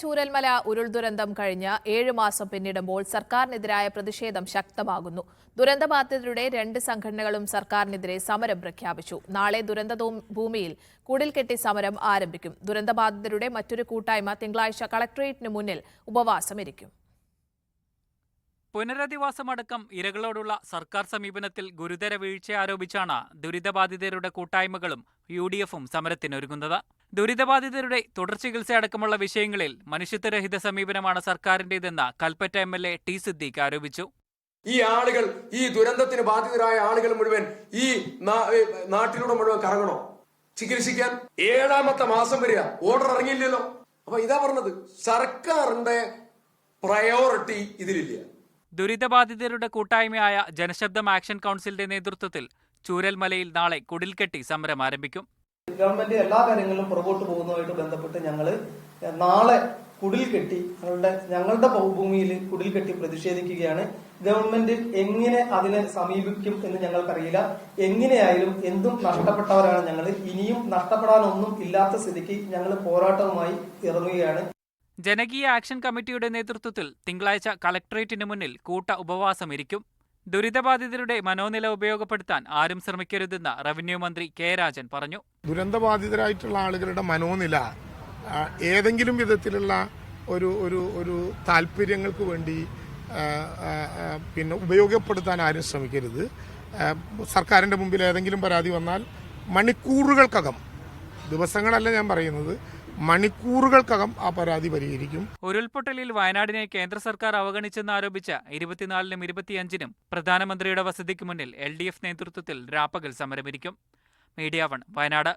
ചൂരൽമല ഉരുൾദുരന്തം കഴിഞ്ഞ് 7 മാസം പിന്നിടുമ്പോൾ സർക്കാരിനെതിരായ പ്രതിഷേധം ശക്തമാകുന്നു. ദുരന്തബാധിതരുടെ 2 സംഘടനകളും സർക്കാരിനെതിരെ സമരം പ്രഖ്യാപിച്ചു. നാളെ ദുരന്ത ഭൂമിയിൽ കുടിൽകെട്ടി സമരം ആരംഭിക്കും. ദുരന്തബാധിതരുടെ മറ്റൊരു കൂട്ടായ്മ തിങ്കളാഴ്ച കളക്ടറേറ്റിന് മുന്നിൽ ഉപവാസമിരിക്കും. പുനരധിവാസമടക്കം ഇരകളോടുള്ള സർക്കാർ സമീപനത്തിൽ ഗുരുതര വീഴ്ച ആരോപിച്ചാണ് ദുരിതബാധിതരുടെ കൂട്ടായ്മകളും UDF-ഉം സമരത്തിനൊരുങ്ങുന്നത്. ദുരിതബാധിതരുടെ തുടർ ചികിത്സയടക്കമുള്ള വിഷയങ്ങളിൽ മനുഷ്യത്വരഹിത സമീപനമാണ് സർക്കാരിന്റേതെന്ന് കൽപ്പറ്റ MLA ടി സിദ്ദീഖ് ആരോപിച്ചു. ഈ ആളുകൾ, ഈ ദുരന്തത്തിന് ബാധിതരായ ആളുകൾ മുഴുവൻ ഈ നാട്ടിലൂടെ മുഴുവൻ കറങ്ങണോ ചികിത്സിക്കാൻ? 7ാമത്തെ മാസം വരിക, ഓർഡർ ഇറങ്ങിയില്ലല്ലോ. അപ്പൊ ഇതാ പറഞ്ഞത്, സർക്കാരിന്റെ പ്രയോറിറ്റി ഇതിലില്ല. ദുരിതബാധിതരുടെ കൂട്ടായ്മയായ ജനശബ്ദം ആക്ഷൻ കൗൺസിലിന്റെ നേതൃത്വത്തിൽ ചൂരൽമലയിൽ നാളെ കുടിൽകെട്ടി സമരം ആരംഭിക്കും. ഗവൺമെന്റ് എല്ലാ കാര്യങ്ങളിലും പുറകോട്ട് പോകുന്നതുമായിട്ട് ബന്ധപ്പെട്ട് ഞങ്ങള് നാളെ കുടിൽകെട്ടി ഞങ്ങളുടെ ഭൂമിയിൽ കുടിൽകെട്ടി പ്രതിഷേധിക്കുകയാണ്. ഗവൺമെന്റ് എങ്ങനെ അതിനെ സമീപിക്കും എന്ന് ഞങ്ങൾക്കറിയില്ല. എങ്ങനെയായാലും എന്തും നഷ്ടപ്പെട്ടവരാണ് ഞങ്ങൾ. ഇനിയും നഷ്ടപ്പെടാനൊന്നും ഇല്ലാത്ത സ്ഥിതിക്ക് ഞങ്ങൾ പോരാട്ടവുമായി ഇറങ്ങുകയാണ്. ജനകീയ ആക്ഷൻ കമ്മിറ്റിയുടെ നേതൃത്വത്തിൽ തിങ്കളാഴ്ച കളക്ടറേറ്റിന് മുന്നിൽ കൂട്ട ഉപവാസമിരിക്കും. ദുരിതബാധിതരുടെ മനോനില ഉപയോഗപ്പെടുത്താൻ ആരും ശ്രമിക്കരുതെന്ന് റവന്യൂ മന്ത്രി കെ രാജൻ പറഞ്ഞു. ദുരന്തബാധിതരായിട്ടുള്ള ആളുകളുടെ മനോനില ഏതെങ്കിലും വിധത്തിലുള്ള ഒരു താല്പര്യങ്ങൾക്ക് വേണ്ടി ഉപയോഗപ്പെടുത്താൻ ആരും ശ്രമിക്കരുത്. സർക്കാരിന്റെ മുമ്പിൽ ഏതെങ്കിലും പരാതി വന്നാൽ മണിക്കൂറുകൾക്കകം, ദിവസങ്ങളല്ല ഞാൻ പറയുന്നത്, മണിക്കൂറുകൾക്കകം ആ പരാതി പരിഹരിക്കും. ഉരുൾപൊട്ടലിൽ വയനാടിനെ കേന്ദ്ര സർക്കാർ അവഗണിച്ചെന്നാരോപിച്ച് 24-നും 25-നും പ്രധാനമന്ത്രിയുടെ വസതിക്ക് മുന്നിൽ LDF നേതൃത്വത്തിൽ രാപ്പകൽ സമരമിരിക്കും. മീഡിയ 1 വയനാട്.